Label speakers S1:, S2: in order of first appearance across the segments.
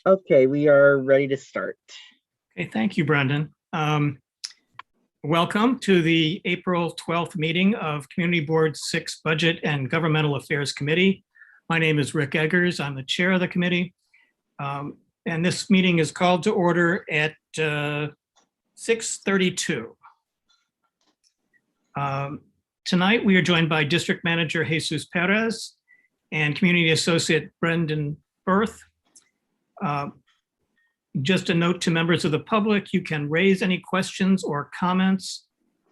S1: Okay, we are ready to start.
S2: Okay, thank you, Brendan. Welcome to the April 12th meeting of Community Board 6 Budget and Governmental Affairs Committee. My name is Rick Eggers. I'm the chair of the committee. And this meeting is called to order at 6:32. Tonight, we are joined by District Manager Jesus Perez and Community Associate Brendan Berth. Just a note to members of the public, you can raise any questions or comments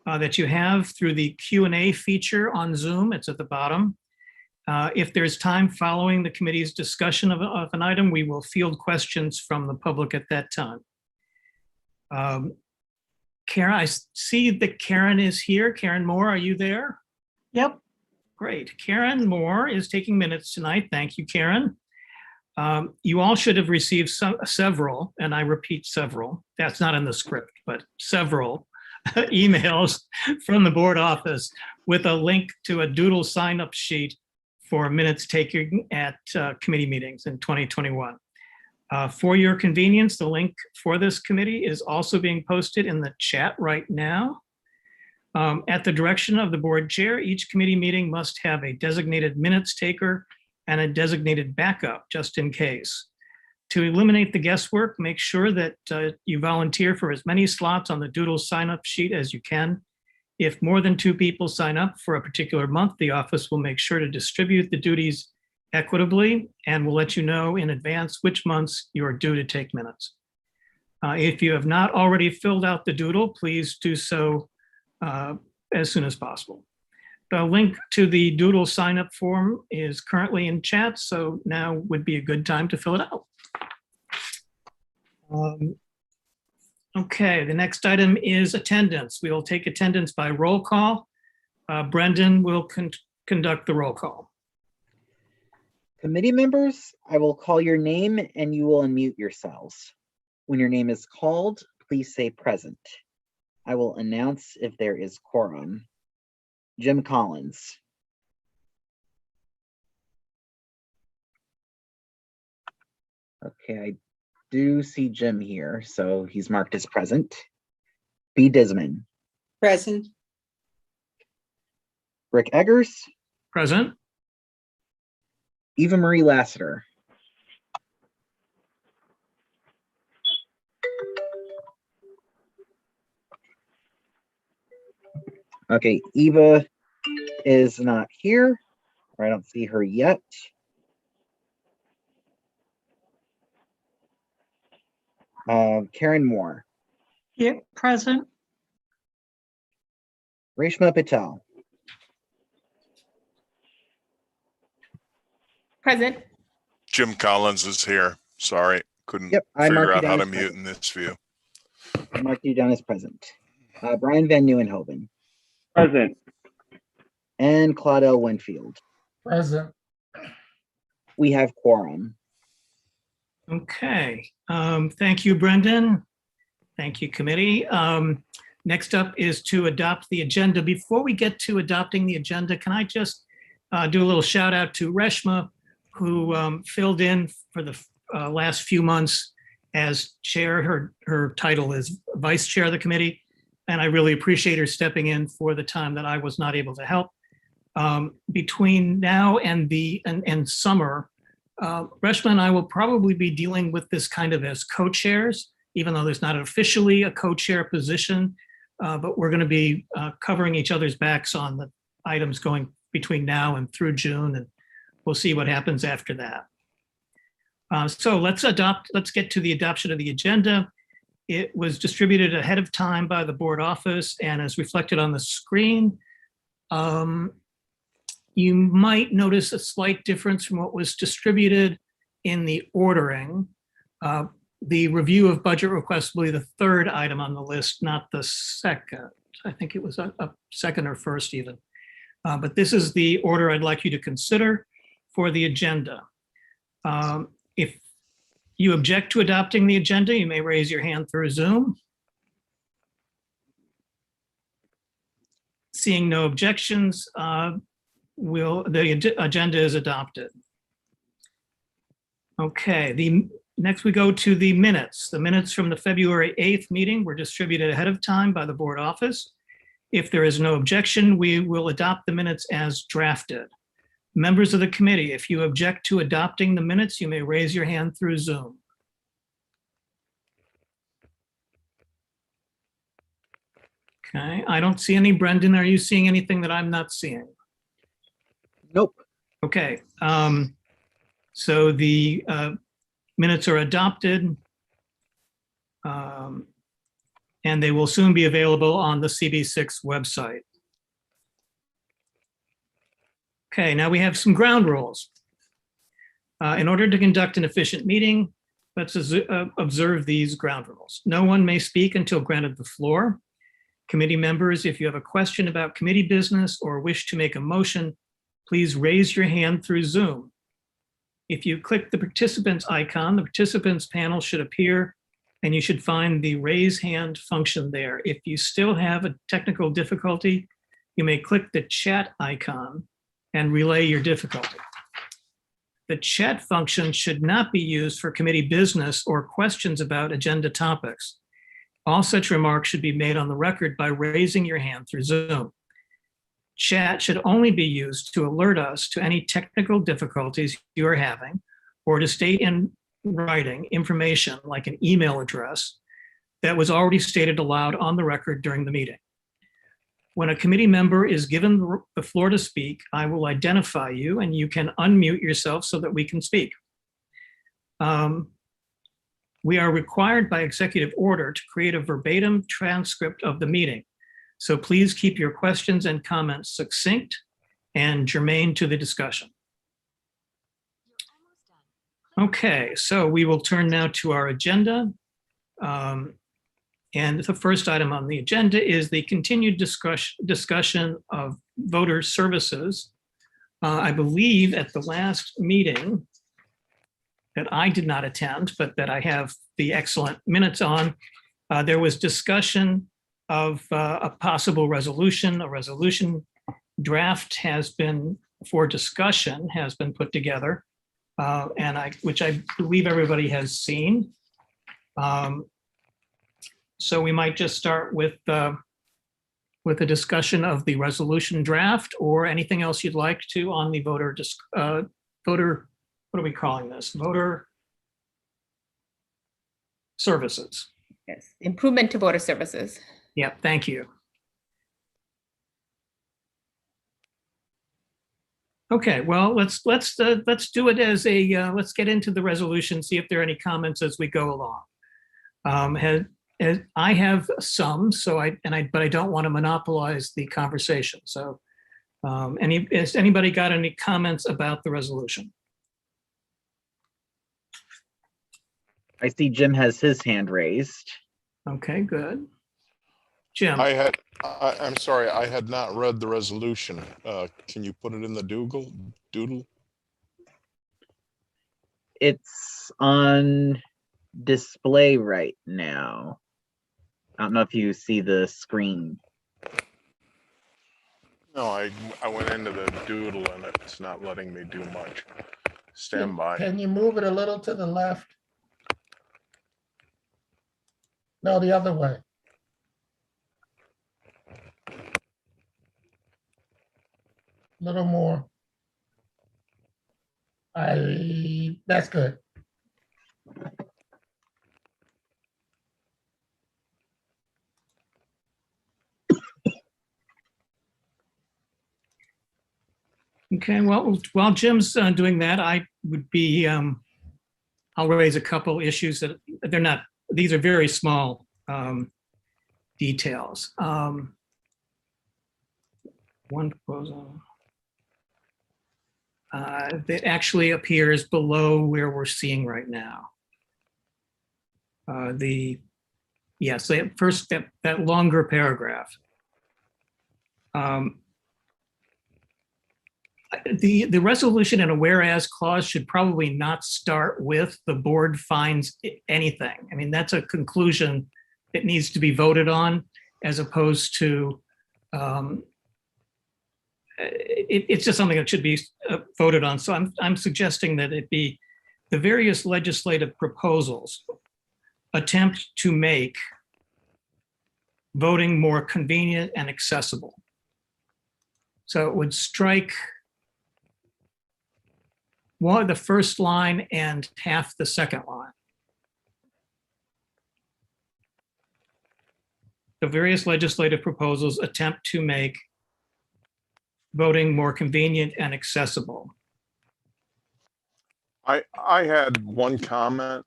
S2: that you have through the Q&A feature on Zoom. It's at the bottom. If there's time following the committee's discussion of an item, we will field questions from the public at that time. Karen, I see that Karen is here. Karen Moore, are you there?
S3: Yep.
S2: Great. Karen Moore is taking minutes tonight. Thank you, Karen. You all should have received several, and I repeat several, that's not in the script, but several emails from the board office with a link to a doodle sign-up sheet for minutes taken at committee meetings in 2021. For your convenience, the link for this committee is also being posted in the chat right now. At the direction of the board chair, each committee meeting must have a designated minutes taker and a designated backup just in case. To eliminate the guesswork, make sure that you volunteer for as many slots on the doodle sign-up sheet as you can. If more than 2 people sign up for a particular month, the office will make sure to distribute the duties equitably and will let you know in advance which months you are due to take minutes. If you have not already filled out the doodle, please do so as soon as possible. The link to the doodle sign-up form is currently in chat, so now would be a good time to fill it out. Okay, the next item is attendance. We will take attendance by roll call. Brendan will conduct the roll call.
S1: Committee members, I will call your name and you will unmute yourselves. When your name is called, please say present. I will announce if there is quorum. Jim Collins. Okay, I do see Jim here, so he's marked as present. B. Disman.
S3: Present.
S1: Rick Eggers.
S2: Present.
S1: Eva Marie Lassiter. Okay, Eva is not here, or I don't see her yet. Karen Moore.
S3: Yep, present.
S1: Reshma Patel.
S4: Present.
S5: Jim Collins is here. Sorry, couldn't
S1: I
S5: figure
S1: marked you
S5: out
S1: down
S5: how to
S1: as
S5: mute
S1: present.
S5: in this view.
S1: I marked you down as present. Brian Van Nieuwenhoven.
S6: Present.
S1: And Claudel Winfield.
S6: Present.
S1: We have quorum.
S2: Okay, thank you, Brendan. Thank you, committee. Next up is to adopt the agenda. Before we get to adopting the agenda, can I just do a little shout out to Reshma, who filled in for the last few months as chair. Her title is vice chair of the committee, and I really appreciate her stepping in for the time that I was not able to help. Between now and summer, Reshma and I will probably be dealing with this kind of as co-chairs, even though there's not officially a co-chair position, but we're going to be covering each other's backs on the items going between now and through June, and we'll see what happens after that. So let's get to the adoption of the agenda. It was distributed ahead of time by the board office and is reflected on the screen. You might notice a slight difference from what was distributed in the ordering. The review of budget requests will be the third item on the list, not the second. I think it was a second or first even. But this is the order I'd like you to consider for the agenda. If you object to adopting the agenda, you may raise your hand through Zoom. Seeing no objections, the agenda is adopted. Okay, the Next, we go to the minutes. The minutes from the February 8th meeting were distributed ahead of time by the board office. If there is no objection, we will adopt the minutes as drafted. Members of the committee, if you object to adopting the minutes, you may raise your hand through Zoom. Okay, I don't see any. Brendan, are you seeing anything that I'm not seeing?
S1: Nope.
S2: Okay, so the minutes are adopted. And they will soon be available on the CB6 website. Okay, now we have some ground rules. In order to conduct an efficient meeting, let's observe these ground rules. No one may speak until granted the floor. Committee members, if you have a question about committee business or wish to make a motion, please raise your hand through Zoom. If you click the participants icon, the participants panel should appear and you should find the raise hand function there. If you still have a technical difficulty, you may click the chat icon and relay your difficulty. The chat function should not be used for committee business or questions about agenda topics. All such remarks should be made on the record by raising your hand through Zoom. Chat should only be used to alert us to any technical difficulties you are having or to state in writing information like an email address that was already stated aloud on the record during the meeting. When a committee member is given the floor to speak, I will identify you and you can unmute yourself so that we can speak. We are required by executive order to create a verbatim transcript of the meeting. So please keep your questions and comments succinct and germane to the discussion. Okay, so we will turn now to our agenda. And the first item on the agenda is the continued discussion of voter services. I believe at the last meeting that I did not attend, but that I have the excellent minutes on, there was discussion of a possible resolution. A resolution draft has been, for discussion, has been put together. Which I believe everybody has seen. So we might just start with a discussion of the resolution draft or anything else you'd like to on the voter, what are we calling this? Voter services.
S4: Yes, improvement to voter services.
S2: Yeah, thank you. Okay, well, let's do it as a, let's get into the resolution, see if there are any comments as we go along. I have some, but I don't want to monopolize the conversation. So has anybody got any comments about the resolution?
S1: I see Jim has his hand raised.
S2: Okay, good. Jim.
S5: I'm sorry, I had not read the resolution. Can you put it in the doodle?
S1: It's on display right now. I don't know if you see the screen.
S5: No, I went into the doodle and it's not letting me do much. Stand by.
S6: Can you move it a little to the left? No, the other way. Little more. That's good.
S2: Okay, well, while Jim's doing that, I would be, I'll raise a couple issues that they're not, these are very small details. One proposal that actually appears below where we're seeing right now. Yes, first that longer paragraph. The resolution and a whereas clause should probably not start with the board finds anything. I mean, that's a conclusion that needs to be voted on as opposed to, it's just something that should be voted on. So I'm suggesting that it be the various legislative proposals attempt to make voting more convenient and accessible. So it would strike the first line and half the second line. The various legislative proposals attempt to make voting more convenient and accessible.
S5: I had one comment.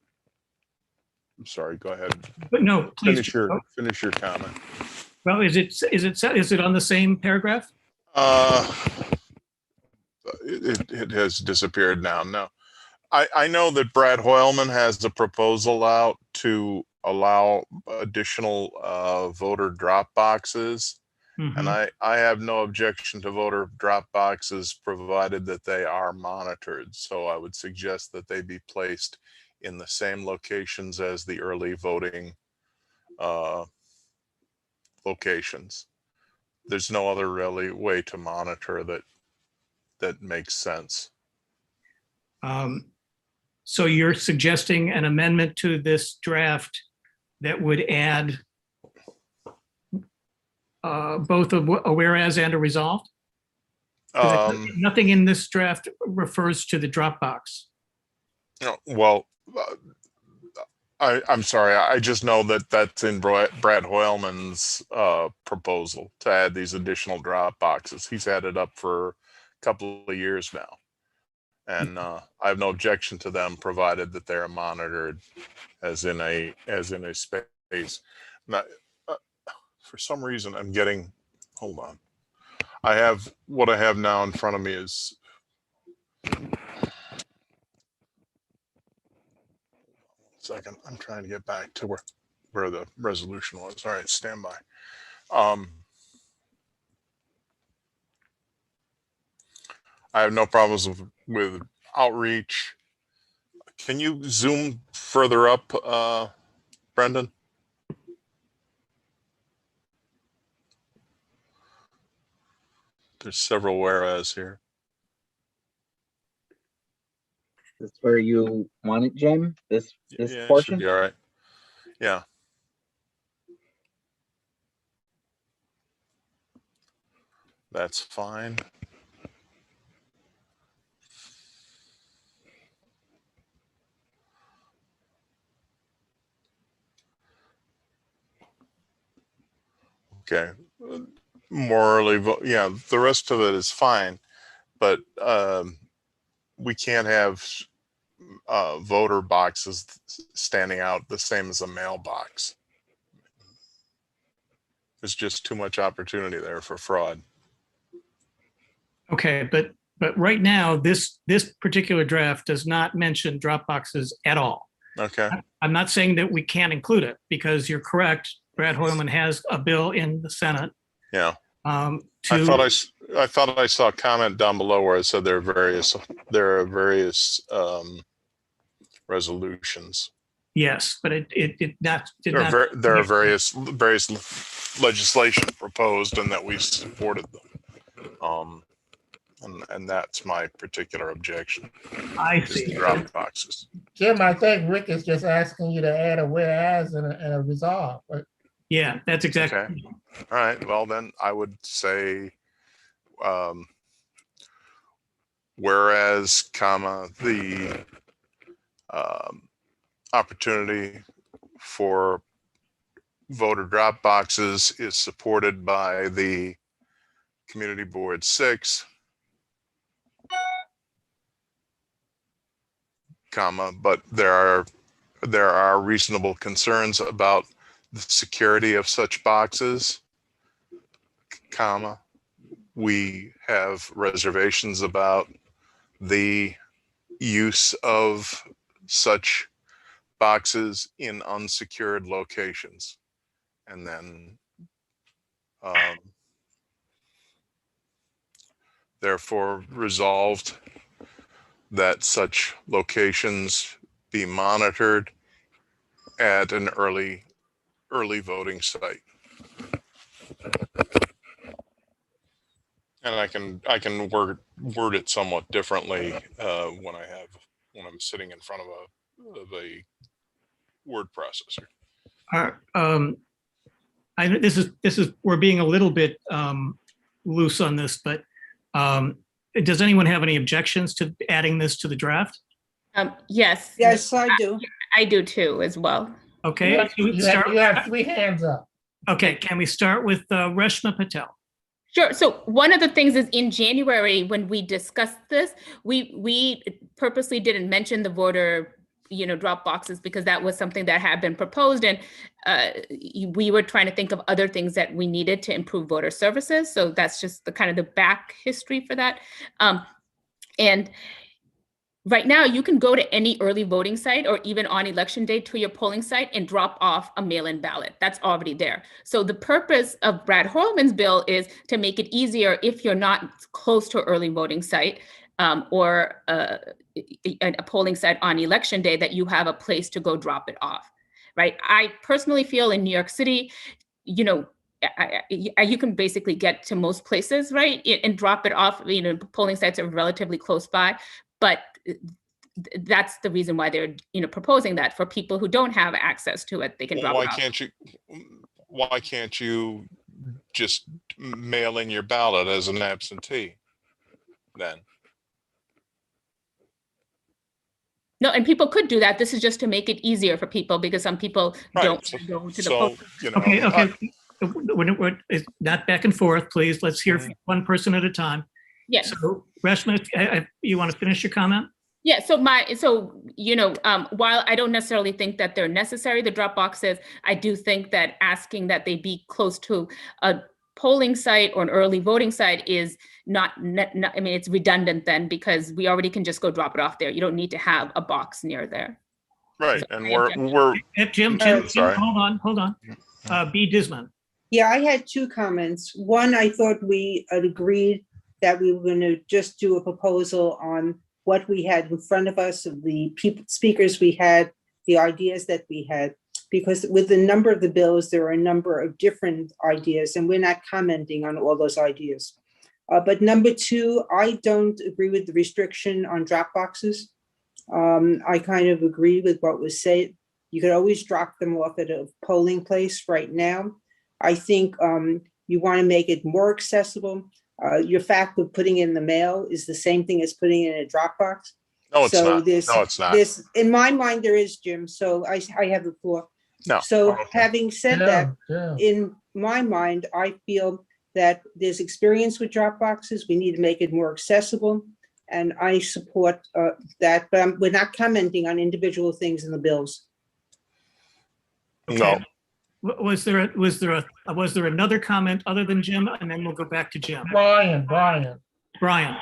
S5: I'm sorry, go ahead.
S2: But no, please.
S5: Finish your comment.
S2: Well, is it on the same paragraph?
S5: It has disappeared now. No, I know that Brad Hoylman has a proposal out to allow additional voter drop boxes. And
S2: Mhm.
S5: I have no objection to voter drop boxes provided that they are monitored. So I would suggest that they be placed in the same locations as the early voting locations. There's no other really way to monitor that makes sense.
S2: So you're suggesting an amendment to this draft that would add both a whereas and a resolved? 'Cause nothing in this draft refers to the Dropbox.
S5: Well, I'm sorry. I just know that that's in Brad Hoylman's proposal to add these additional drop boxes. He's had it up for a couple of years now. And I have no objection to them provided that they're monitored as in a space. Now, for some reason I'm getting, hold on. What I have now in front of me is second. I'm trying to get back to where the resolution was. All right, stand by. I have no problems with outreach. Can you zoom further up, Brendan? There's several whereas here.
S1: This is where you want it, Jim? This
S5: Yeah, it should
S1: portion?
S5: be all right. Yeah. That's fine. Okay. Morally, yeah, the rest of it is fine, but we can't have voter boxes standing out the same as a mailbox. There's just too much opportunity there for fraud.
S2: Okay, but right now, this particular draft does not mention drop boxes at all.
S5: Okay.
S2: I'm not saying that we can't include it because you're correct. Brad Hoylman has a bill in the Senate.
S5: Yeah. I thought I saw a comment down below where it said there are various resolutions.
S2: Yes, but it did not.
S5: There are various legislation proposed and that we supported them. And that's my particular objection.
S2: I
S5: Is the
S2: see.
S5: drop boxes.
S6: Jim, I think Rick is just asking you to add a whereas and a resolve. But
S2: Yeah, that's exactly.
S5: Okay. All right. Well, then I would say, whereas, comma, the opportunity for voter drop boxes is supported by the Community Board 6, comma, but there are reasonable concerns about the security of such boxes, comma. We have reservations about the use of such boxes in unsecured locations. And then therefore resolved that such locations be monitored at an early voting site. And I can word it somewhat differently when I have when I'm sitting in front of a word processor.
S2: I know this is we're being a little bit loose on this, but does anyone have any objections to adding this to the draft?
S4: Yes.
S3: Yes, I do.
S4: I do too, as well.
S2: Okay,
S6: You have 3 hands up.
S2: Okay, can we start with Reshma Patel?
S4: Sure. So one of the things is in January, when we discussed this, we purposely didn't mention the voter, drop boxes, because that was something that had been proposed, and we were trying to think of other things that we needed to improve voter services. So that's just the kind of the back history for that. And right now, you can go to any early voting site or even on election day to your polling site and drop off a mail-in ballot. That's already there. So the purpose of Brad Hoylman's bill is to make it easier if you're not close to an early voting site or a polling site on election day, that you have a place to go drop it off, right? I personally feel in New York City, you can basically get to most places, right, and drop it off. Polling sites are relatively close by, but that's the reason why they're proposing that for people who don't have access to it, they can drop it off.
S5: Why can't you just mail in your ballot as an absentee then?
S4: No, and people could do that. This is just to make it easier for people, because some people don't go to the post.
S2: Okay. It's not back and forth, please. Let's hear from one person at a time.
S4: Yes.
S2: So Reshma, you want to finish your comment?
S4: Yeah, so while I don't necessarily think that they're necessary, the drop boxes, I do think that asking that they be close to a polling site or an early voting site is not, it's redundant then, because we already can just go drop it off there. You don't need to have a box near there.
S5: Right,
S4: So
S5: and we're
S2: Jim,
S5: sorry.
S2: hold on. B. Disman.
S3: Yeah, I had 2 comments. One, I thought we had agreed that we were going to just do a proposal on what we had in front of us, of the speakers we had, the ideas that we had, because with the number of the bills, there are a number of different ideas, and we're not commenting on all those ideas. But number 2, I don't agree with the restriction on drop boxes. I kind of agree with what was said. You could always drop them off at a polling place right now. I think you want to make it more accessible. Your fact of putting in the mail is the same thing as putting in a drop box.
S5: No, it's not. No, it's not.
S3: In my mind, there is, Jim. So I have the floor.
S5: No.
S3: So
S5: Okay.
S3: having said that, in my mind, I feel that there's experience with drop boxes. We need to make it more accessible. And I support that, but we're not commenting on individual things in the bills.
S5: No.
S2: Was there another comment other than Jim? And then we'll go back to Jim.
S6: Brian.
S2: Brian.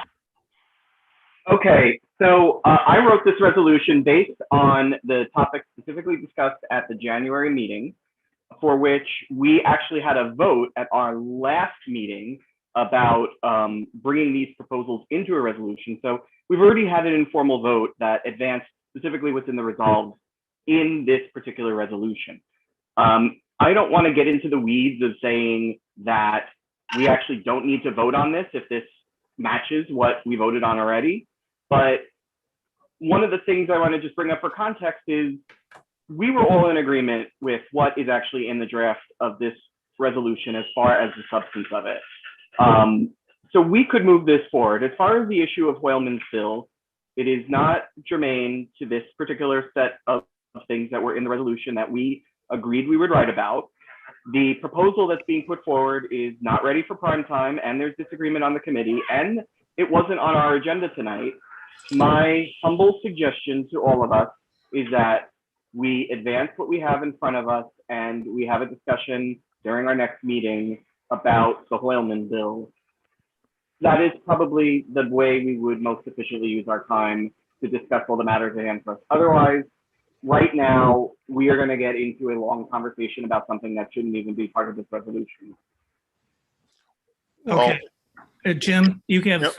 S7: Okay, so I wrote this resolution based on the topic specifically discussed at the January meeting, for which we actually had a vote at our last meeting about bringing these proposals into a resolution. So we've already had an informal vote that advanced specifically within the resolves in this particular resolution. I don't want to get into the weeds of saying that we actually don't need to vote on this if this matches what we voted on already. But one of the things I want to just bring up for context is we were all in agreement with what is actually in the draft of this resolution as far as the substance of it. So we could move this forward. As far as the issue of Hoylman's bill, it is not germane to this particular set of things that were in the resolution that we agreed we would write about. The proposal that's being put forward is not ready for prime time, and there's disagreement on the committee, and it wasn't on our agenda tonight. My humble suggestion to all of us is that we advance what we have in front of us, and we have a discussion during our next meeting about the Hoylman bill. That is probably the way we would most efficiently use our time to discuss all the matters at hand for us. Otherwise, right now, we are going to get into a long conversation about something that shouldn't even be part of this resolution.
S2: Okay. Jim, you have.
S5: Yep.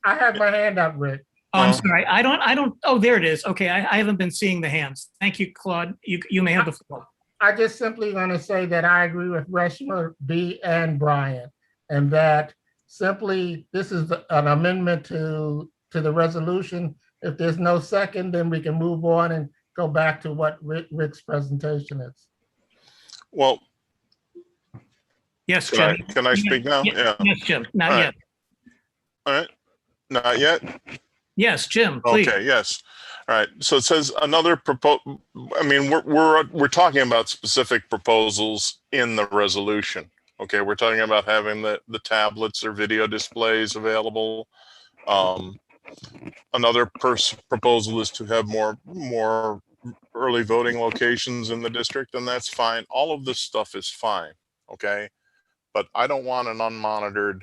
S6: I have my hand up, Rick.
S2: Oh, I'm sorry. I don't. Oh, there it is. Okay. I haven't been seeing the hands. Thank you, Claude. You may have the floor.
S6: I just simply want to say that I agree with Reshma, B, and Brian, and that simply this is an amendment to the resolution, If there's no second, then we can move on and go back to what Rick's presentation is.
S5: Well,
S2: Yes,
S5: can
S2: Jim.
S5: I speak now? Yeah.
S2: Yes, Jim, not
S5: All right.
S2: yet.
S5: All right. Not yet?
S2: Yes, Jim, please.
S5: Okay, yes. All right. So it says another I mean, we're talking about specific proposals in the resolution. Okay, we're talking about having the tablets or video displays available. Another proposal is to have more early voting locations in the district, and that's fine. All of this stuff is fine. Okay, but I don't want an unmonitored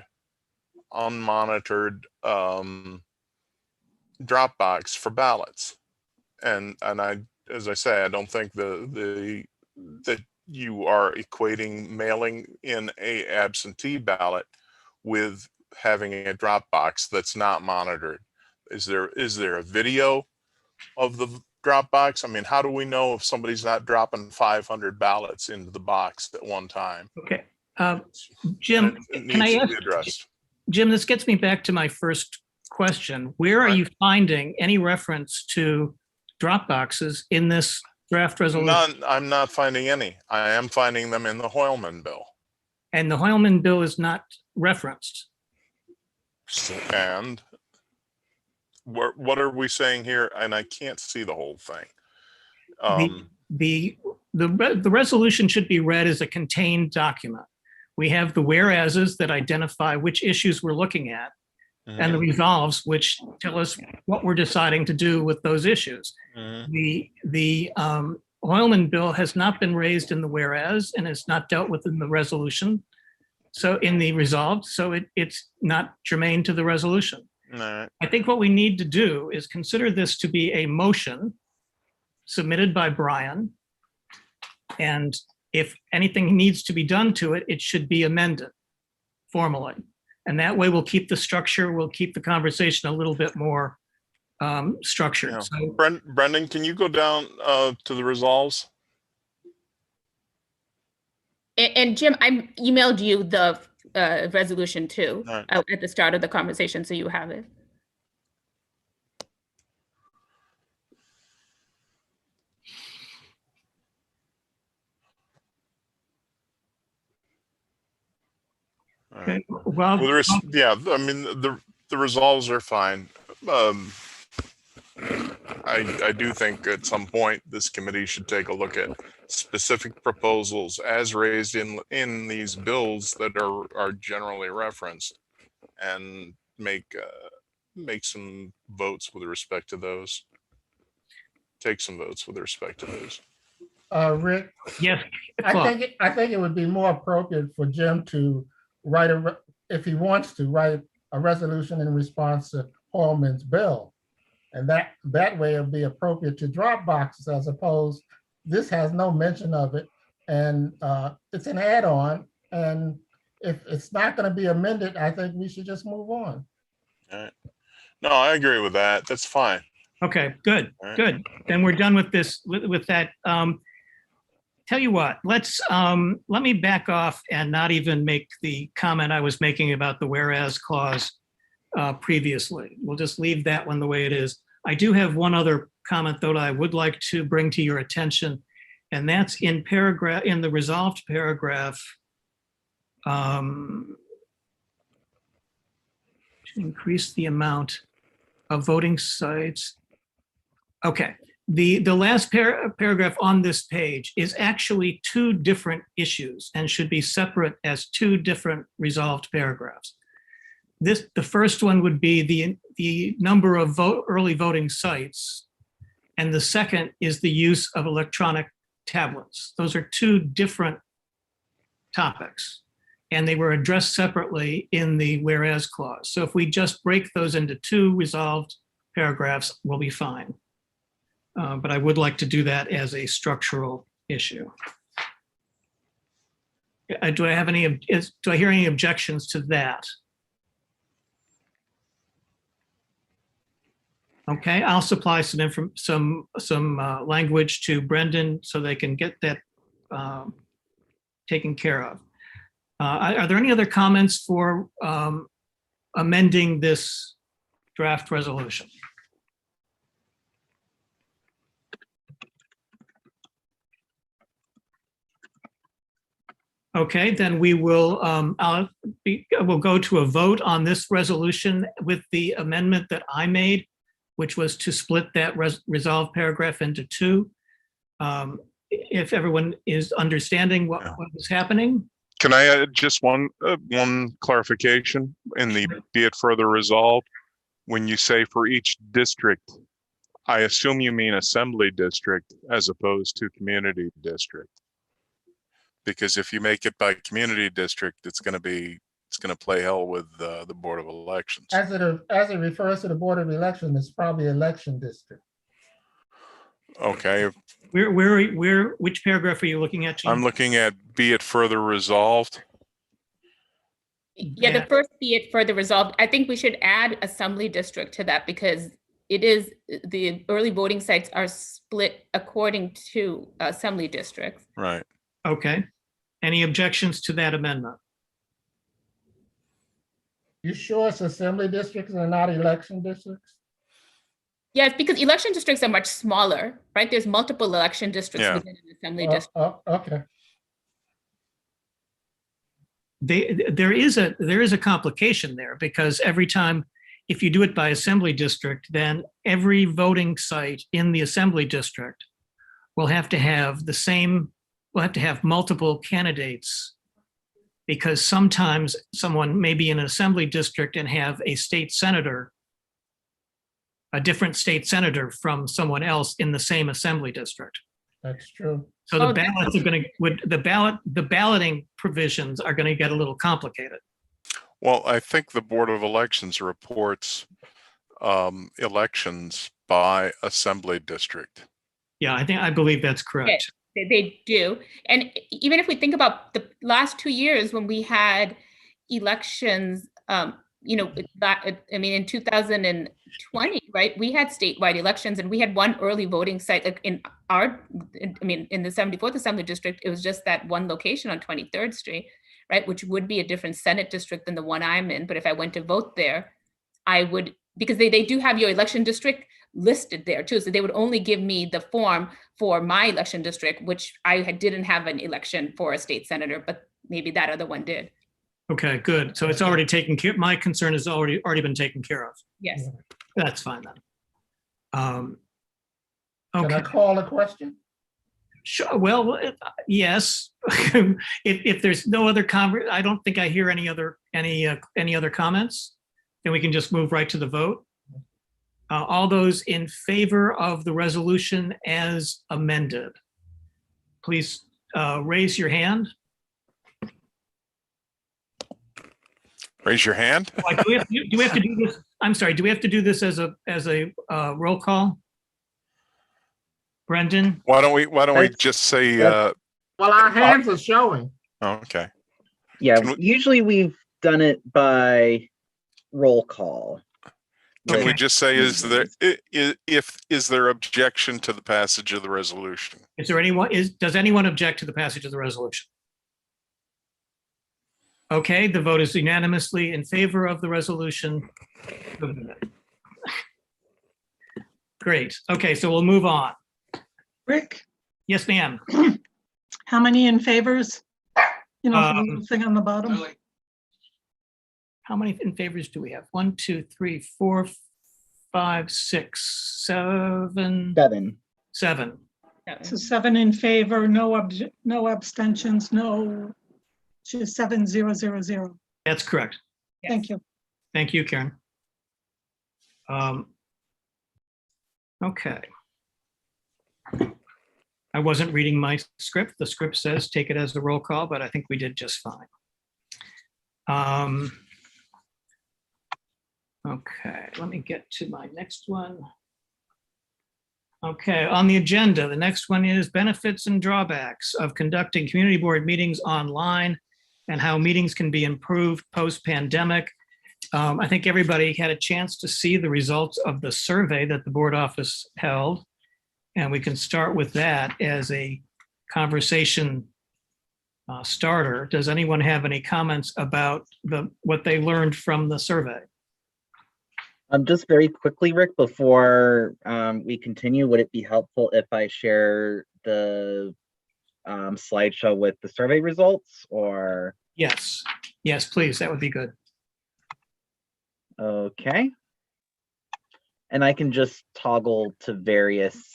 S5: Dropbox for ballots. And I, as I say, I don't think that you are equating mailing in a absentee ballot with having a Dropbox that's not monitored. Is there a video of the Dropbox? I mean, how do we know if somebody's not dropping 500 ballots into the box at one time?
S2: Okay. Jim,
S5: It
S2: can I
S5: needs to
S2: ask,
S5: be addressed.
S2: Jim, this gets me back to my first question. Where are
S5: Right.
S2: you finding any reference to Dropboxes in this draft resolution?
S5: None. I'm not finding any. I am finding them in the Hoylman bill.
S2: And the Hoylman bill is not referenced.
S5: And what are we saying here? And I can't see the whole thing.
S2: The resolution should be read as a contained document. We have the whereases that identify which issues we're looking at, and the resolves, which tell us what we're deciding to do with those issues. The Hoylman bill has not been raised in the whereas and is not dealt with in the resolution. So in the resolved, so it's not germane to the resolution.
S5: Right.
S2: I think what we need to do is consider this to be a motion submitted by Brian. And if anything needs to be done to it, it should be amended formally. And that way we'll keep the structure, we'll keep the conversation a little bit more structured.
S5: Yeah.
S2: So,
S5: Brendan, can you go down to the resolves?
S4: And Jim, I emailed you the resolution too
S5: Right.
S4: at the start of the conversation, so you have it.
S2: okay, well,
S5: Yeah, I mean, the resolves are fine. I do think at some point this committee should take a look at specific proposals as raised in these bills that are generally referenced, and make some votes with respect to those. Take some votes with respect to those.
S6: Rick,
S2: yes,
S6: I think it would be more appropriate for Jim to write if he wants to write a resolution in response to Holman's bill. And that way it'll be appropriate to drop boxes, as opposed, this has no mention of it. And it's an add-on. And if it's not going to be amended, I think we should just move on.
S5: All right. No, I agree with that. That's fine.
S2: okay, good,
S5: All right.
S2: good. Then we're done with this, with that. Tell you what, let me back off and not even make the comment I was making about the whereas clause previously. We'll just leave that one the way it is. I do have one other comment though that I would like to bring to your attention, and that's in the resolved paragraph. To increase the amount of voting sites. Okay, the last paragraph on this page is actually two different issues and should be separate as two different resolved paragraphs. The first one would be the number of early voting sites, and the second is the use of electronic tablets. Those are two different topics, and they were addressed separately in the whereas clause. So if we just break those into two resolved paragraphs, we'll be fine. But I would like to do that as a structural issue. Do I hear any objections to that? Okay, I'll supply some language to Brendan so they can get that taken care of. Are there any other comments for amending this draft resolution? Okay, then we will, we'll go to a vote on this resolution with the amendment that I made, which was to split that resolve paragraph into two. If everyone is understanding what is happening.
S5: Can I add just one clarification in the be it further resolved? When you say for each district, I assume you mean assembly district as opposed to community district. Because if you make it by community district, it's going to play hell with the Board of Elections.
S6: As it refers to the Board of Elections, it's probably election district.
S5: Okay,
S2: Which paragraph are you looking at, Gene?
S5: I'm looking at be it further resolved.
S4: Yeah, the first be it further resolved. I think we should add assembly district to that because it is, the early voting sites are split according to assembly districts.
S5: Right.
S2: Okay. Any objections to that amendment?
S6: You sure it's assembly districts and not election districts?
S4: Yes, because election districts are much smaller, right? There's multiple election districts
S5: Yeah.
S4: within an assembly district.
S6: Okay.
S2: There is a complication there because every time, if you do it by assembly district, then every voting site in the assembly district will have to have multiple candidates, because sometimes someone may be in an assembly district and have a different state senator from someone else in the same assembly district.
S6: That's true.
S2: So the ballots are going to, the balloting provisions are going to get a little complicated.
S5: Well, I think the Board of Elections reports elections by assembly district.
S2: Yeah, I believe that's correct.
S4: They do. And even if we think about the last 2 years when we had elections, in 2020, right, we had statewide elections and we had one early voting site in the 74th Assembly District. It was just that one location on 23rd Street, right, which would be a different Senate district than the one I'm in. But if I went to vote there, I would, because they do have your election district listed there too. So they would only give me the form for my election district, which I didn't have an election for a state senator, but maybe that other one did.
S2: Okay, good. So it's already taken care. My concern has already been taken care of.
S4: Yes.
S2: That's fine then.
S6: Can I
S2: Okay.
S6: call a question?
S2: Sure. Well, yes. If there's no other I don't think I hear any other comments. Then we can just move right to the vote. All those in favor of the resolution as amended, please raise your hand.
S5: Raise your hand.
S2: Do we have to do this? I'm sorry. Do we have to do this as a roll call? Brendan?
S5: Why don't we just say?
S6: Well, our hands are showing.
S5: Oh, okay.
S1: Yeah,
S5: Can
S1: usually we've done it by roll call.
S5: Can we just say is there objection to the passage of the resolution?
S2: Does anyone object to the passage of the resolution? Okay, the vote is unanimously in favor of the resolution. Great. Okay, so we'll move on.
S8: Rick,
S2: Yes, ma'am.
S8: how many in favors? You know, the little thing on the bottom.
S2: How many in favors do we have? 1, 2, 3, 4, 5, 6, 7.
S1: 7.
S2: 7.
S8: So 7 in favor, no abstentions, no. Just 7-0-0-0.
S2: That's correct.
S8: Thank you.
S2: Thank you, Karen. Okay. I wasn't reading my script. The script says take it as a roll call, but I think we did just fine. Okay, let me get to my next one. Okay, on the agenda, the next one is benefits and drawbacks of conducting community board meetings online and how meetings can be improved post-pandemic. I think everybody had a chance to see the results of the survey that the board office held. And we can start with that as a conversation starter. Does anyone have any comments about what they learned from the survey?
S1: Just very quickly, Rick, before we continue, would it be helpful if I share the slideshow with the survey results, or?
S2: Yes, yes, please, that would be good.
S1: Okay. And I can just toggle to various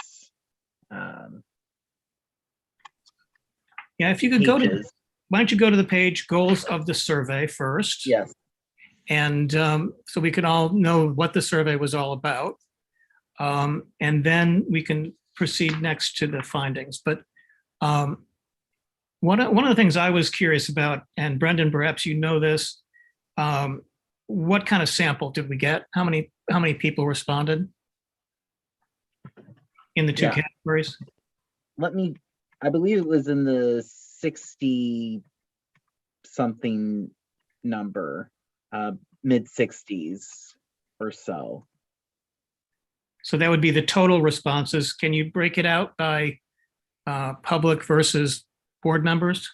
S2: Yeah, if you could go to,
S1: pages.
S2: why don't you go to the page goals of the survey first?
S1: Yes.
S2: And so we can all know what the survey was all about. And then we can proceed next to the findings. But one of the things I was curious about, and Brendan, perhaps you know this, what kind of sample did we get? How many people responded in the two
S1: Yeah.
S2: categories?
S1: I believe it was in the 60 something number, mid 60s or so.
S2: So that would be the total responses. Can you break it out by public versus board members?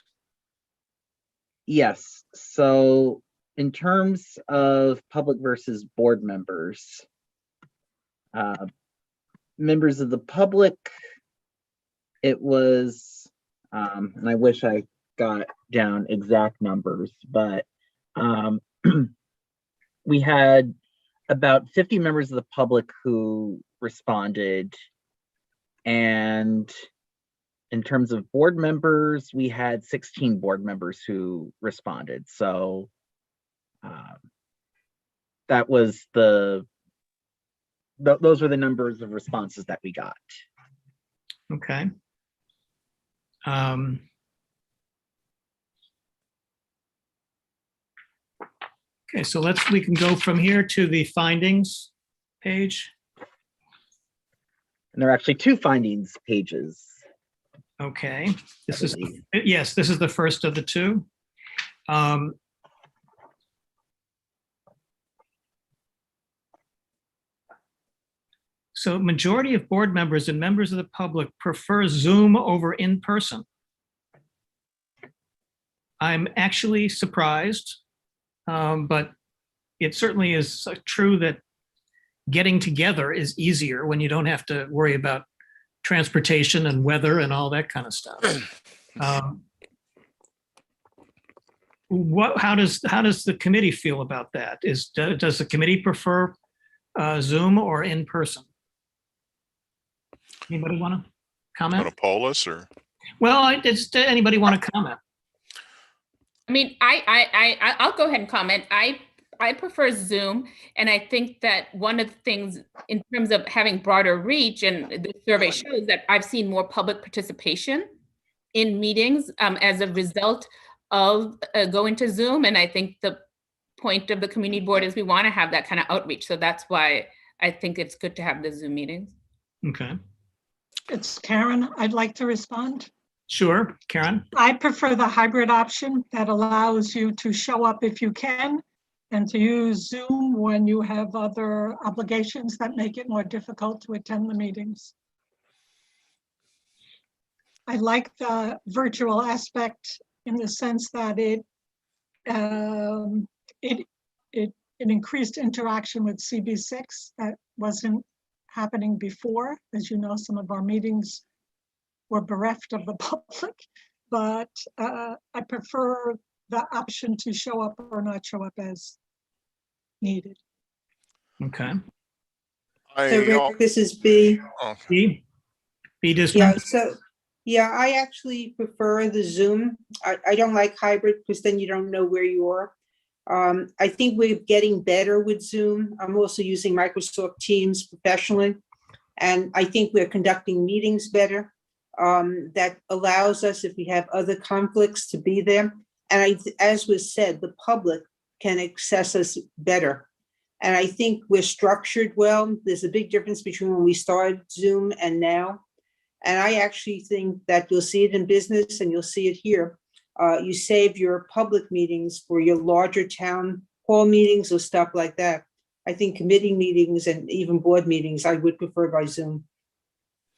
S1: Yes. So in terms of public versus board members, members of the public, it was, and I wish I got down exact numbers, but we had about 50 members of the public who responded. And in terms of board members, we had 16 board members who responded. So that was those were the numbers of responses that we got.
S2: Okay. Okay, so we can go from here to the findings page.
S1: And there are actually two findings pages.
S2: Okay, this is,
S1: believe.
S2: yes, this is the first of the two. So majority of board members and members of the public prefer Zoom over in person. I'm actually surprised, but it certainly is true that getting together is easier when you don't have to worry about transportation and weather and all that kind of stuff. How does the committee feel about that? Does the committee prefer Zoom or in person? Anybody want to comment?
S5: Want to poll us or?
S2: Well, does anybody want to comment?
S4: I mean, I'll go ahead and comment. I prefer Zoom, and I think that one of the things in terms of having broader reach, and the survey shows that I've seen more public participation in meetings as a result of going to Zoom. And I think the point of the community board is we want to have that kind of outreach. So that's why I think it's good to have the Zoom meetings.
S2: Okay.
S8: It's Karen. I'd like to respond.
S2: Sure, Karen.
S8: I prefer the hybrid option that allows you to show up if you can and to use Zoom when you have other obligations that make it more difficult to attend the meetings. I like the virtual aspect in the sense that it increased interaction with CB6 that wasn't happening before. As you know, some of our meetings were bereft of the public, but I prefer the option to show up or not show up as needed.
S2: Okay.
S3: So Rick, this is B.
S2: B Disman.
S3: Yeah, so, yeah, I actually prefer the Zoom. I don't like hybrid because then you don't know where you are. I think we're getting better with Zoom. I'm also using Microsoft Teams professionally, and I think we're conducting meetings better. That allows us, if we have other conflicts, to be there. And as was said, the public can access us better. And I think we're structured well. There's a big difference between when we started Zoom and now. And I actually think that you'll see it in business and you'll see it here. You save your public meetings for your larger town hall meetings or stuff like that. I think committee meetings and even board meetings, I would prefer by Zoom.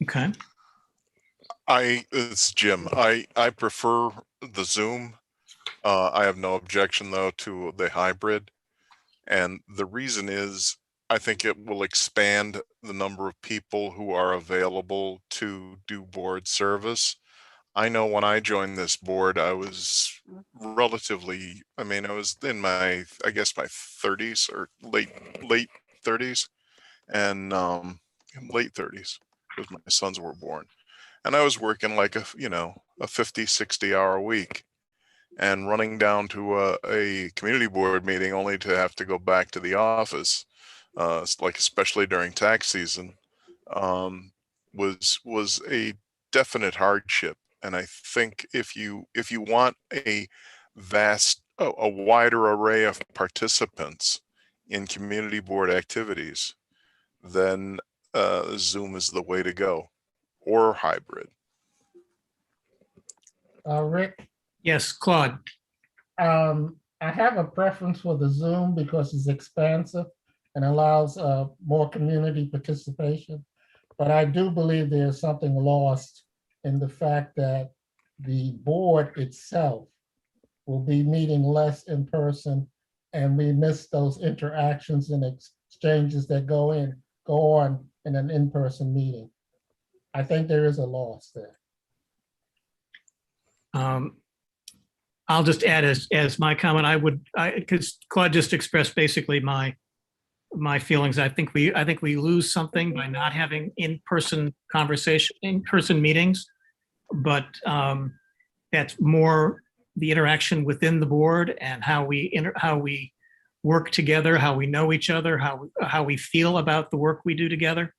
S2: Okay.
S5: It's Jim. I prefer the Zoom. I have no objection though to the hybrid. And the reason is I think it will expand the number of people who are available to do board service. I know when I joined this board, I was relatively, I mean, I was in my, I guess my 30s or late 30s and late 30s because my sons were born. And I was working like a 50, 60-hour week and running down to a community board meeting only to have to go back to the office, like especially during tax season, was a definite hardship. And I think if you want a wider array of participants in community board activities, then Zoom is the way to go, or hybrid.
S6: Rick,
S2: Yes, Claude.
S6: I have a preference for the Zoom because it's expansive and allows more community participation. But I do believe there's something lost in the fact that the board itself will be meeting less in person, and we miss those interactions and exchanges that go on in an in-person meeting. I think there is a loss there.
S2: I'll just add as my comment, because Claude just expressed basically my feelings. I think we lose something by not having in-person conversation, in-person meetings, but that's more the interaction within the board and how we work together, how we know each other, how we feel about the work we do together.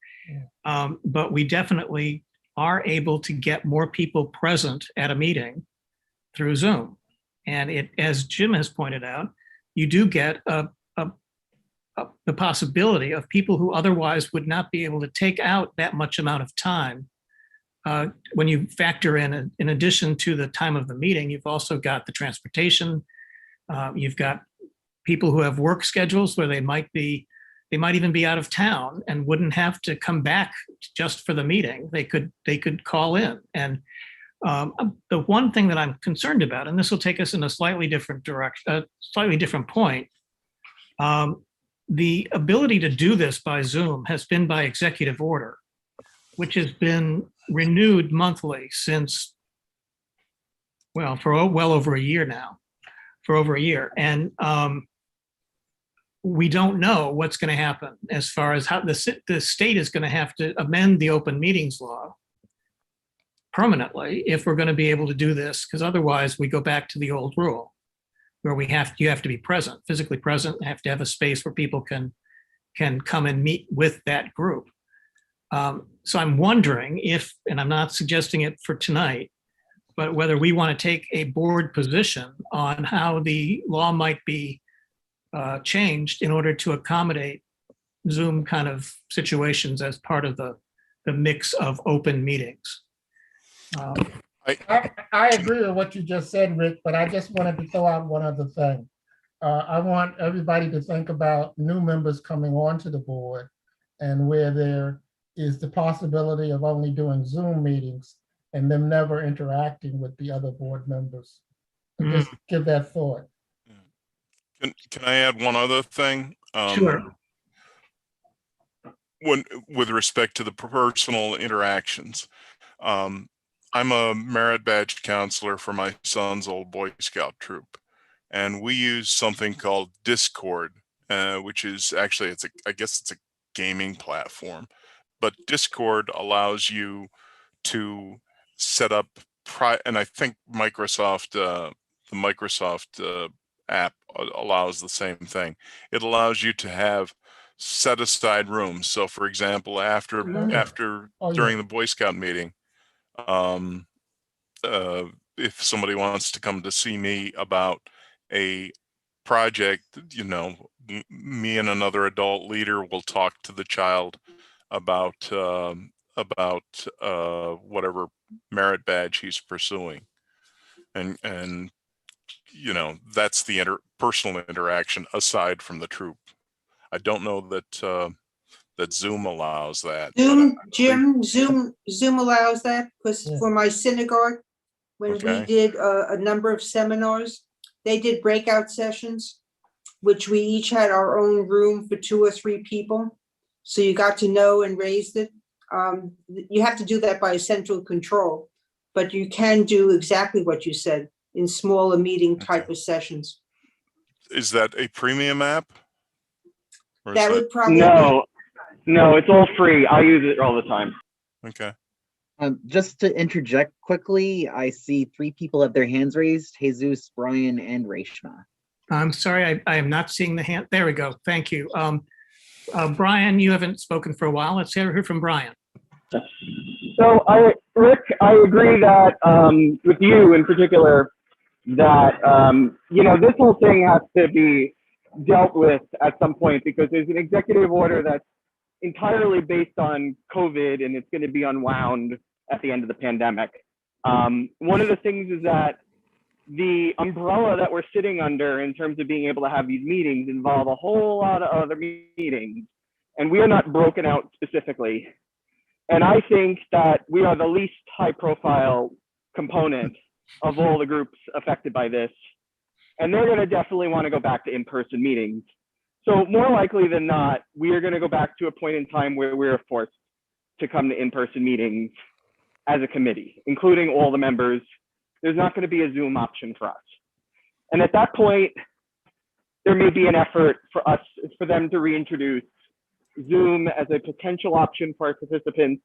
S2: But we definitely are able to get more people present at a meeting through Zoom. And it, as Jim has pointed out, you do get the possibility of people who otherwise would not be able to take out that much amount of time. When you factor in addition to the time of the meeting, you've also got the transportation. You've got people who have work schedules where they might even be out of town and wouldn't have to come back just for the meeting. They could call in. And the one thing that I'm concerned about, and this will take us in a slightly different direction, a slightly different point, the ability to do this by Zoom has been by executive order, which has been renewed monthly since, well, for well over a year now, for over a year. And we don't know what's going to happen as far as how the state is going to have to amend the open meetings law permanently if we're going to be able to do this, because otherwise we go back to the old rule where you have to be present, physically present, and have to have a space where people can come and meet with that group. So I'm wondering if, and I'm not suggesting it for tonight, but whether we want to take a board position on how the law might be changed in order to accommodate Zoom kind of situations as part of the mix of open meetings.
S6: I agree with what you just said, Rick, but I just wanted to throw out one other thing. I want everybody to think about new members coming onto the board and where there is the possibility of only doing Zoom meetings and them never interacting with the other board members. Just give that thought.
S5: Can I add one other thing?
S2: Sure.
S5: With respect to the personal interactions, I'm a merit badge counselor for my son's old Boy Scout troop, and we use something called Discord, which is actually I guess it's a gaming platform, but Discord allows you to set up and I think Microsoft, the Microsoft app allows the same thing. It allows you to have set aside rooms. So for example, during the Boy Scout meeting, if somebody wants to come to see me about a project, me and another adult leader will talk to the child about whatever merit badge he's pursuing, and that's the personal interaction aside from the troop. I don't know that Zoom allows that.
S3: Zoom allows that, because for my synagogue, when we did a number of seminars, they did breakout sessions, which we each had our own room for 2 or 3 people. So you got to know and raised it. You have to do that by central control. but you can do exactly what you said in smaller meeting type of sessions.
S5: Is that a premium app? Or is
S3: That would probably be,
S7: No, it's all free. I use it all the time.
S5: okay.
S1: Just to interject quickly, I see 3 people have their hands raised: Jesus, Brian, and Reshma.
S2: I'm sorry, I am not seeing the hand. There we go. Thank you. Brian, you haven't spoken for a while. Let's hear from Brian.
S7: So, Rick, I agree that with you in particular, that this whole thing has to be dealt with at some point, because there's an executive order that's entirely based on COVID, and it's going to be unwound at the end of the pandemic. One of the things is that the umbrella that we're sitting under in terms of being able to have these meetings involve a whole lot of other meetings, and we are not broken out specifically. And I think that we are the least high profile component of all the groups affected by this. And they're going to definitely want to go back to in-person meetings. So more likely than not, we are going to go back to a point in time where we're forced to come to in-person meetings as a committee, including all the members. There's not going to be a Zoom option for us. And at that point, there may be an effort for them to reintroduce Zoom as a potential option for our participants.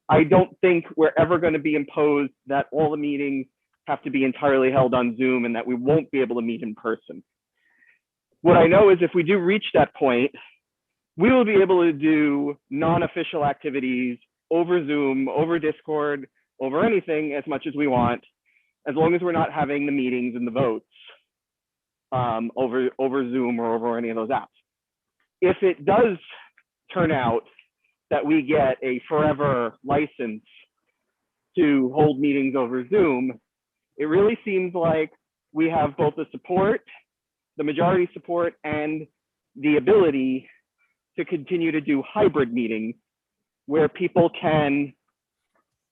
S7: I don't think we're ever going to be imposed that all the meetings have to be entirely held on Zoom and that we won't be able to meet in person. What I know is if we do reach that point, we will be able to do non-official activities over Zoom, over Discord, over anything as much as we want, as long as we're not having the meetings and the votes over Zoom or over any of those apps. If it does turn out that we get a forever license to hold meetings over Zoom, it really seems like we have both the support, the majority support, and the ability to continue to do hybrid meetings where people can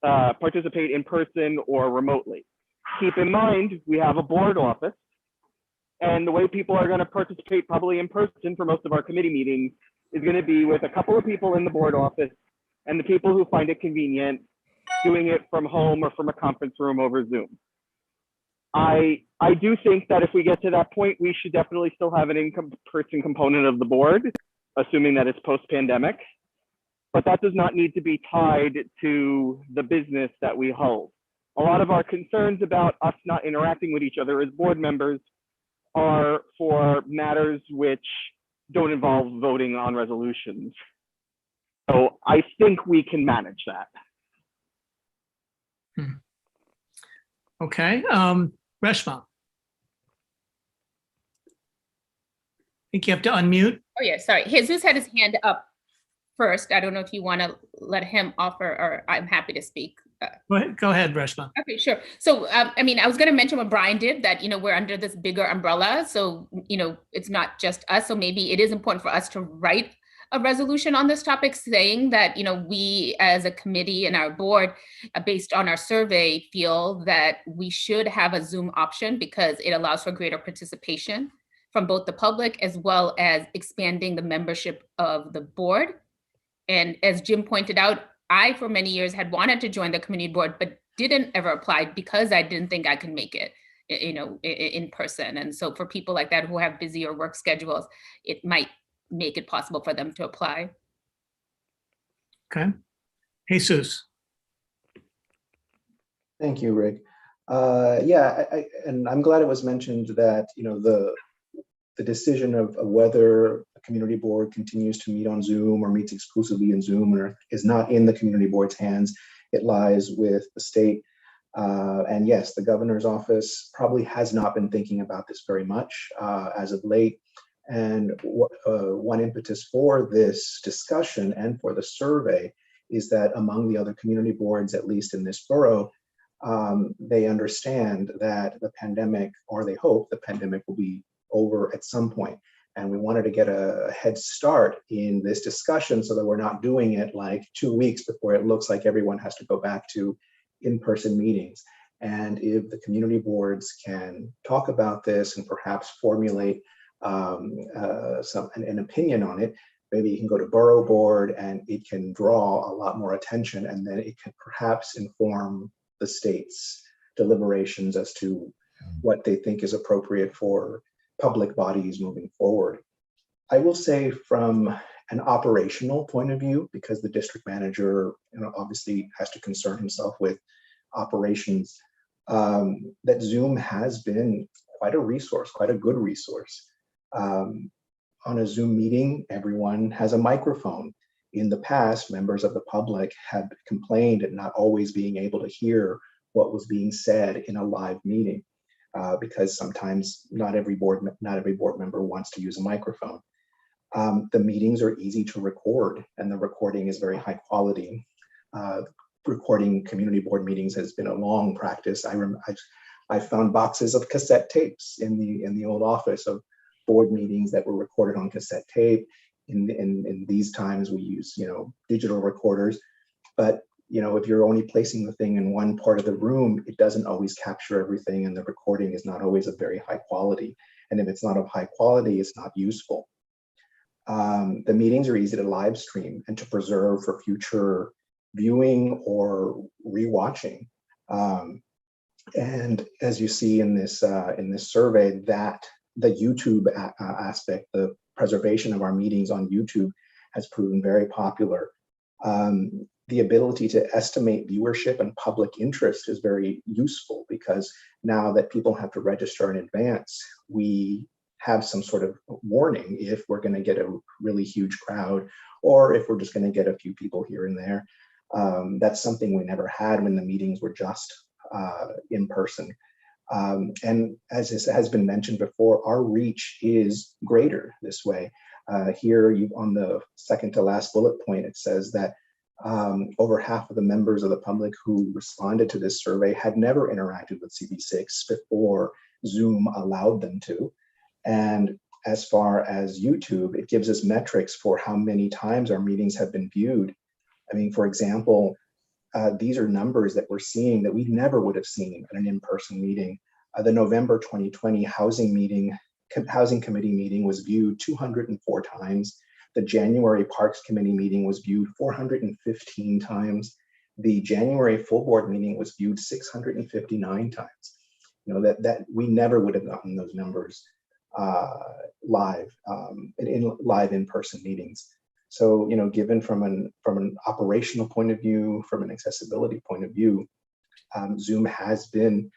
S7: participate in person or remotely. Keep in mind, we have a board office, and the way people are going to participate probably in person for most of our committee meetings is going to be with a couple of people in the board office and the people who find it convenient doing it from home or from a conference room over Zoom. I do think that if we get to that point, we should definitely still have an in-person component of the board, assuming that it's post-pandemic, but that does not need to be tied to the business that we hold. A lot of our concerns about us not interacting with each other as board members are for matters which don't involve voting on resolutions. So I think we can manage that.
S2: Okay, Reshma. I think you have to unmute.
S4: Oh yeah, sorry. Jesus had his hand up first. I don't know if you want to let him offer, or I'm happy to speak.
S2: Go ahead, Reshma.
S4: Okay, sure. So, I was going to mention what Brian did, that, we're under this bigger umbrella. So, it's not just us. So maybe it is important for us to write a resolution on this topic saying that, we as a committee and our board, based on our survey, feel that we should have a Zoom option because it allows for greater participation from both the public as well as expanding the membership of the board. And as Jim pointed out, I, for many years, had wanted to join the community board, but didn't ever apply because I didn't think I could make it, in person. And so for people like that who have busier work schedules, it might make it possible for them to apply.
S2: Okay. Jesus.
S9: Thank you, Rick. And I'm glad it was mentioned that, the decision of whether a community board continues to meet on Zoom or meets exclusively in Zoom or is not in the community board's hands. It lies with the state. And yes, the governor's office probably has not been thinking about this very much as of late. And one impetus for this discussion and for the survey is that among the other community boards, at least in this borough, they understand that the pandemic, or they hope the pandemic will be over at some point. And we wanted to get a head start in this discussion so that we're not doing it like 2 weeks before it looks like everyone has to go back to in-person meetings. And if the community boards can talk about this and perhaps formulate an opinion on it, maybe you can go to borough board and it can draw a lot more attention, and then it can perhaps inform the state's deliberations as to what they think is appropriate for public bodies moving forward. I will say from an operational point of view, because the district manager, obviously has to concern himself with operations, that Zoom has been quite a resource, quite a good resource. On a Zoom meeting, everyone has a microphone. In the past, members of the public have complained at not always being able to hear what was being said in a live meeting, because sometimes not every board member wants to use a microphone. The meetings are easy to record, and the recording is very high quality. Recording community board meetings has been a long practice. I found boxes of cassette tapes in the old office of board meetings that were recorded on cassette tape. In these times, we use digital recorders, but if you're only placing the thing in one part of the room, it doesn't always capture everything, and the recording is not always of very high quality. And if it's not of high quality, it's not useful. The meetings are easy to live stream and to preserve for future viewing or rewatching. And as you see in this survey, that the YouTube aspect, the preservation of our meetings on YouTube, has proven very popular. The ability to estimate viewership and public interest is very useful, because now that people have to register in advance, we have some sort of warning if we're going to get a really huge crowd or if we're just going to get a few people here and there. That's something we never had when the meetings were just in person. And as has been mentioned before, our reach is greater this way. Here on the second to last bullet point, it says that over half of the members of the public who responded to this survey had never interacted with CB6 before Zoom allowed them to. And as far as YouTube, it gives us metrics for how many times our meetings have been viewed. I mean, for example, these are numbers that we're seeing that we never would have seen at an in-person meeting. The November 2020 Housing Committee meeting was viewed 204 times. The January Parks Committee meeting was viewed 415 times. The January full board meeting was viewed 659 times. That we never would have gotten those numbers live in live in-person meetings. So, given from an operational point of view, from an accessibility point of view, Zoom has been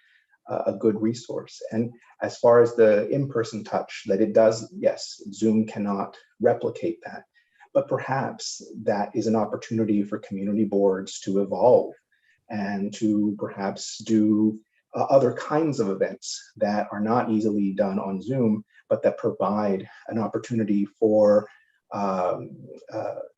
S9: a good resource. And as far as the in-person touch that it does, yes, Zoom cannot replicate that, but perhaps that is an opportunity for community boards to evolve and to perhaps do other kinds of events that are not easily done on Zoom, but that provide an opportunity for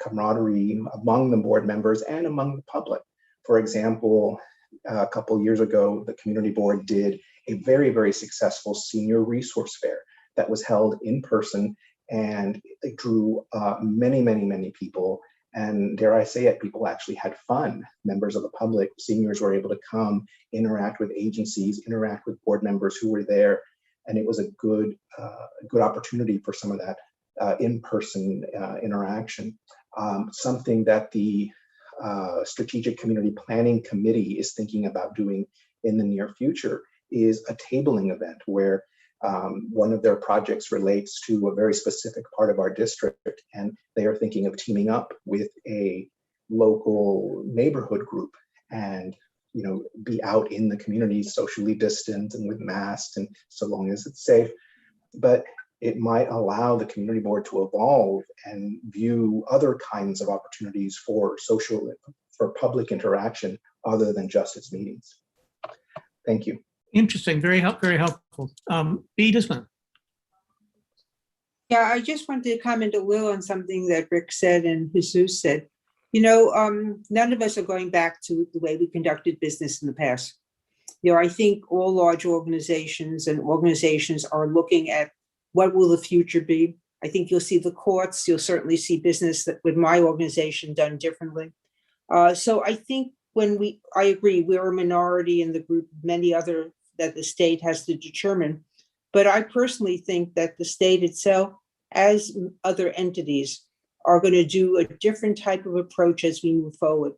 S9: camaraderie among the board members and among the public. For example, a couple years ago, the community board did a very, very successful senior resource fair that was held in person, and it drew many, many, many people. And dare I say it, people actually had fun. Members of the public, seniors, were able to come, interact with agencies, interact with board members who were there. And it was a good opportunity for some of that in-person interaction. Something that the Strategic Community Planning Committee is thinking about doing in the near future is a tabling event where one of their projects relates to a very specific part of our district, and they are thinking of teaming up with a local neighborhood group and be out in the community socially distant and with masks, and so long as it's safe. But it might allow the community board to evolve and view other kinds of opportunities for public interaction other than just its meetings. Thank you.
S2: Interesting, very helpful. Beedesman.
S3: Yeah, I just wanted to comment a little on something that Rick said and Jesus said. None of us are going back to the way we conducted business in the past. I think all large organizations are looking at what will the future be. I think you'll see the courts, you'll certainly see business that with my organization done differently. So I think I agree, we're a minority in the group, many other that the state has to determine. But I personally think that the state itself, as other entities, are going to do a different type of approach as we move forward.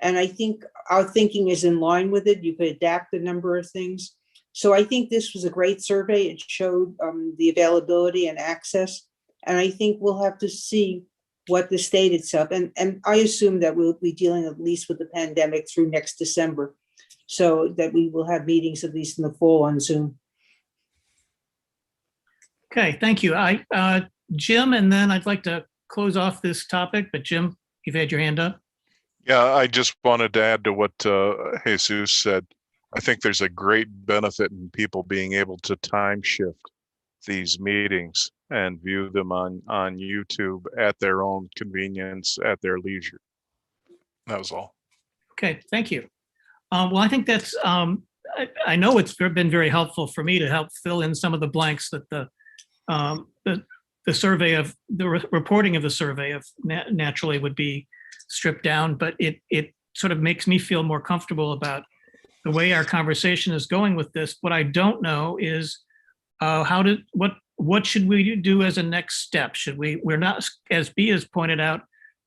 S3: And I think our thinking is in line with it. You could adapt a number of things. So I think this was a great survey. It showed the availability and access. And I think we'll have to see what the state itself, and I assume that we'll be dealing at least with the pandemic through next December, so that we will have meetings at least in the fall on Zoom.
S2: Okay, thank you. Jim, and then I'd like to close off this topic, but Jim, you've had your hand up.
S10: Yeah, I just wanted to add to what Jesus said. I think there's a great benefit in people being able to time shift these meetings and view them on YouTube at their own convenience, at their leisure. That was all.
S2: Okay, thank you. Well, I think that's, I know it's been very helpful for me to help fill in some of the blanks that the survey of, the reporting of the survey of naturally would be stripped down, but it sort of makes me feel more comfortable about the way our conversation is going with this. What I don't know is what should we do as a next step? We're not, as B has pointed out,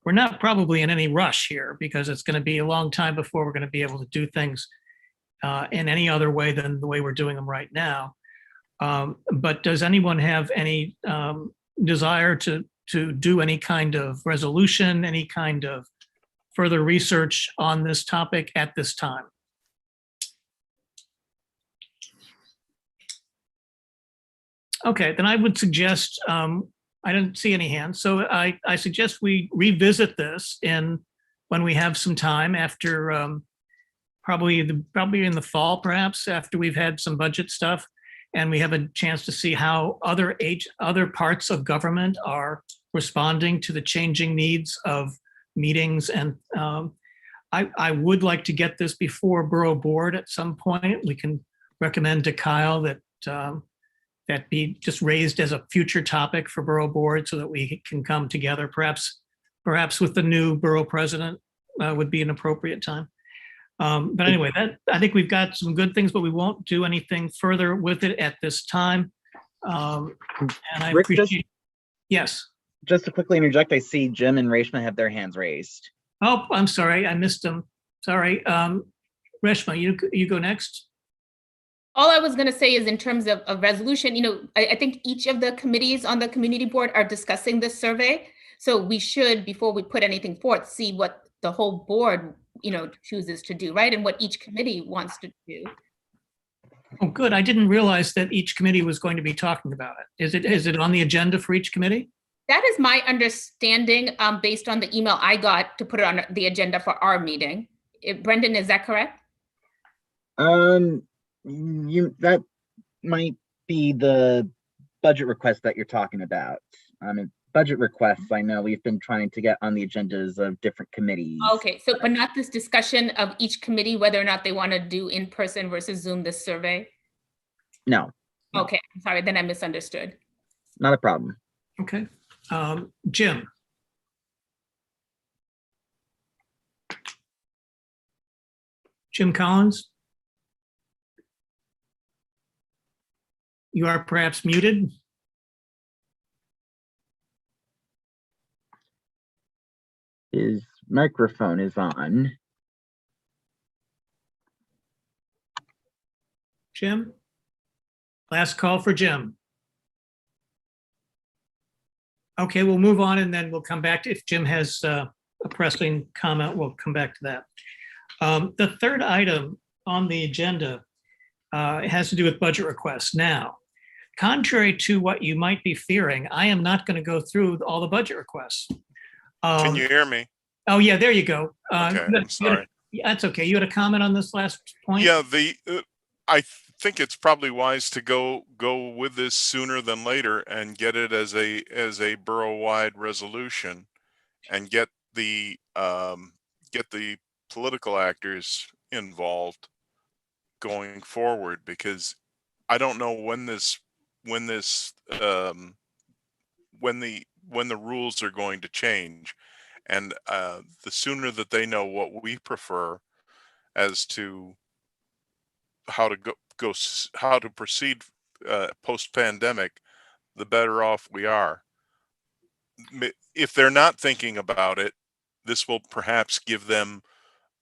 S2: we're not probably in any rush here because it's going to be a long time before we're going to be able to do things in any other way than the way we're doing them right now. But does anyone have any desire to do any kind of resolution, any kind of further research on this topic at this time? Okay, then I would suggest, I didn't see any hands, so I suggest we revisit this when we have some time after probably in the fall, perhaps after we've had some budget stuff, and we have a chance to see how other parts of government are responding to the changing needs of meetings. And I would like to get this before Borough Board at some point. We can recommend to Kyle that that be just raised as a future topic for Borough Board so that we can come together, perhaps with the new Borough President would be an appropriate time. But anyway, I think we've got some good things, but we won't do anything further with it at this time. And I
S1: Rick,
S2: appreciate, yes.
S1: Just to quickly interject, I see Jim and Reshma have their hands raised.
S2: Oh, I'm sorry, I missed them. Sorry. Reshma, you go next.
S4: All I was going to say is in terms of a resolution, I think each of the committees on the community board are discussing this survey. So we should, before we put anything forth, see what the whole board, chooses to do, right? And what each committee wants to do.
S2: Oh, good. I didn't realize that each committee was going to be talking about it. Is it on the agenda for each committee?
S4: That is my understanding, based on the email I got to put it on the agenda for our meeting. Brendan, is that correct?
S1: That might be the budget request that you're talking about. Budget requests, I know we've been trying to get on the agendas of different committees.
S4: Okay, so but not this discussion of each committee, whether or not they want to do in person versus Zoom this survey?
S1: No.
S4: Okay, I'm sorry, then I misunderstood.
S1: Not a problem.
S2: Okay. Jim. Jim Collins. You are perhaps muted.
S1: His microphone is on.
S2: Jim? Last call for Jim. Okay, we'll move on and then we'll come back to, if Jim has a pressing comment, we'll come back to that. The third item on the agenda has to do with budget requests. Now, contrary to what you might be fearing, I am not going to go through all the budget requests.
S10: Can you hear me?
S2: Oh, yeah, there you go.
S10: Okay, I'm sorry.
S2: That's okay. You had a comment on this last point?
S10: Yeah, I think it's probably wise to go with this sooner than later and get it as a borough-wide resolution, and get the political actors involved going forward, because I don't know when the rules are going to change, and the sooner that they know what we prefer as to how to proceed post-pandemic, the better off we are. If they're not thinking about it, this will perhaps give them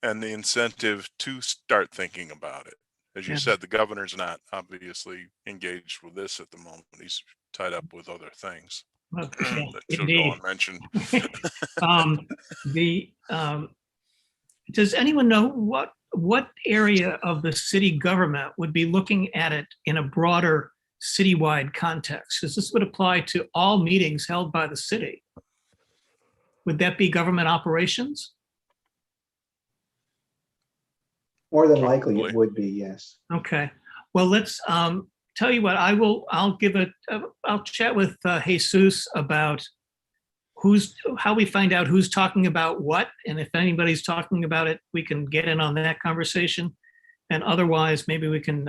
S5: and the incentive to start thinking about it. As you
S2: Yeah.
S5: said, the governor's not obviously engaged with this at the moment. He's tied up with other things
S2: Well, yeah,
S5: that should
S2: indeed.
S5: go unmentioned.
S2: The, does anyone know what area of the city government would be looking at it in a broader citywide context? Because this would apply to all meetings held by the city. Would that be government operations?
S9: More than likely
S5: Probably.
S9: it would be, yes.
S2: Okay, well, let's tell you what, I'll chat with Jesus about how we find out who's talking about what, and if anybody's talking about it, we can get in on that conversation. And otherwise, maybe we can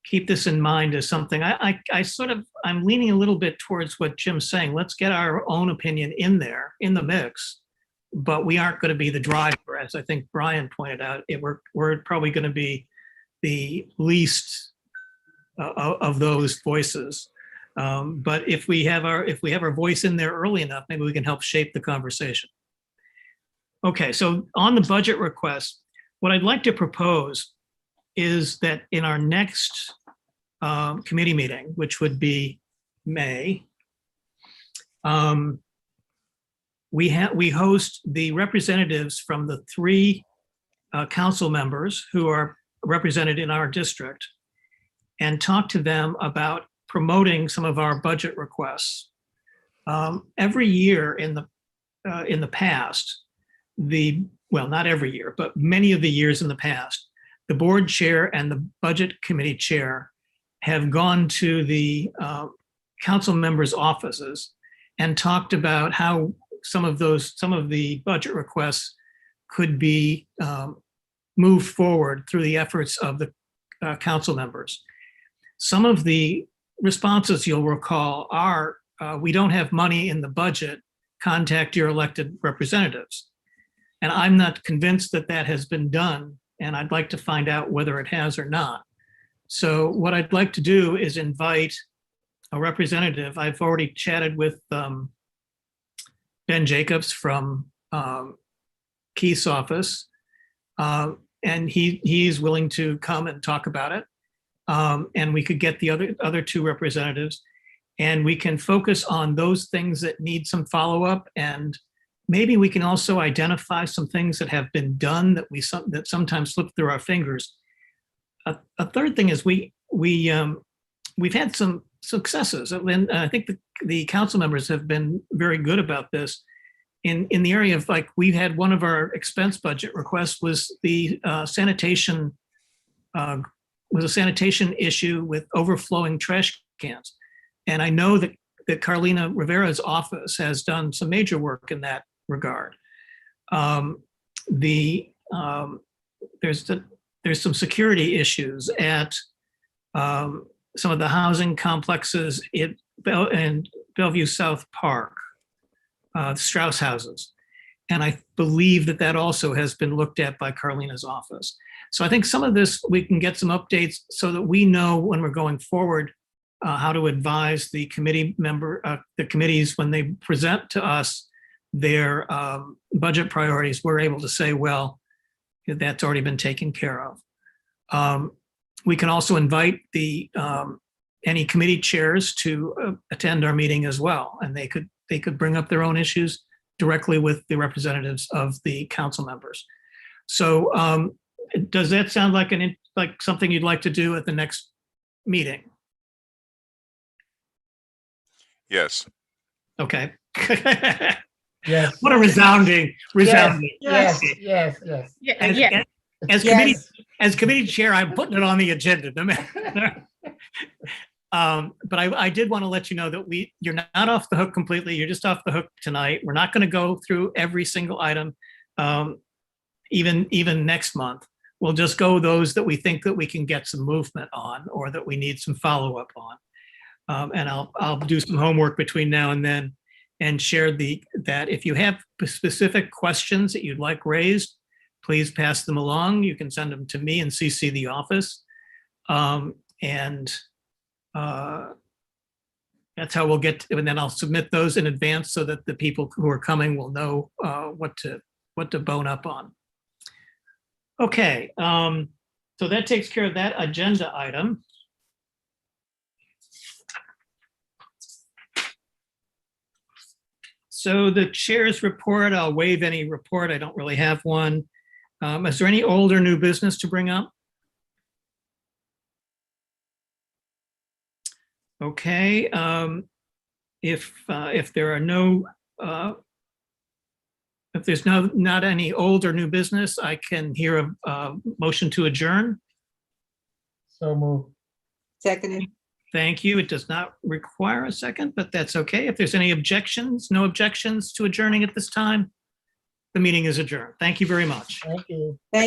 S2: keep this in mind as something. I'm leaning a little bit towards what Jim's saying. Let's get our own opinion in there, in the mix, but we aren't going to be the driver, as I think Brian pointed out. We're probably going to be the least of those voices. But if we have our voice in there early enough, maybe we can help shape the conversation. Okay, so on the budget request, what I'd like to propose is that in our next committee meeting, which would be May, we host the representatives from the 3 council members who are represented in our district and talk to them about promoting some of our budget requests. Every year in the past, well, not every year, but many of the years in the past, the board chair and the budget committee chair have gone to the council members' offices and talked about how some of the budget requests could be moved forward through the efforts of the council members. Some of the responses you'll recall are, we don't have money in the budget, contact your elected representatives. And I'm not convinced that that has been done, and I'd like to find out whether it has or not. So what I'd like to do is invite a representative. I've already chatted with Ben Jacobs from Keith's office, and he's willing to come and talk about it. And we could get the other 2 representatives, and we can focus on those things that need some follow-up, and maybe we can also identify some things that have been done that sometimes slip through our fingers. A third thing is we've had some successes, and I think the council members have been very good about this. In the area of, like, we had one of our expense budget requests was the sanitation issue with overflowing trash cans. And I know that Carlina Rivera's office has done some major work in that regard. There's some security issues at some of the housing complexes in Bellevue South Park, Strauss houses. And I believe that also has been looked at by Carlina's office. So I think some of this, we can get some updates so that we know when we're going forward how to advise the the committees when they present to us their budget priorities. We're able to say, well, that's already been taken care of. We can also invite any committee chairs to attend our meeting as well, and they could bring up their own issues directly with the representatives of the council members. So does that sound like something you'd like to do at the next meeting?
S10: Yes.
S2: Okay.
S6: Yes.
S2: What a resounding.
S6: Yes, yes.
S4: Yeah.
S2: As committee chair, I'm putting it on the agenda. No matter. But I did want to let you know that you're not off the hook completely. You're just off the hook tonight. We're not going to go through every single item, even next month. We'll just go those that we think that we can get some movement on or that we need some follow-up on. And I'll do some homework between now and then and share that if you have specific questions that you'd like raised, please pass them along. You can send them to me and CC the office. That's how we'll get, and then I'll submit those in advance so that the people who are coming will know what to bone up on. Okay, so that takes care of that agenda item. So the chair's report, I'll waive any report. I don't really have one. Is there any old or new business to bring up? Okay, if there are no, if there's not any old or new business, I can hear a motion to adjourn.
S6: So move.
S3: Seconded.
S2: Thank you. It does not require a second, but that's okay. If there's any objections, no objections to adjourning at this time, the meeting is adjourned. Thank you very much.
S6: Thank you.
S3: Thank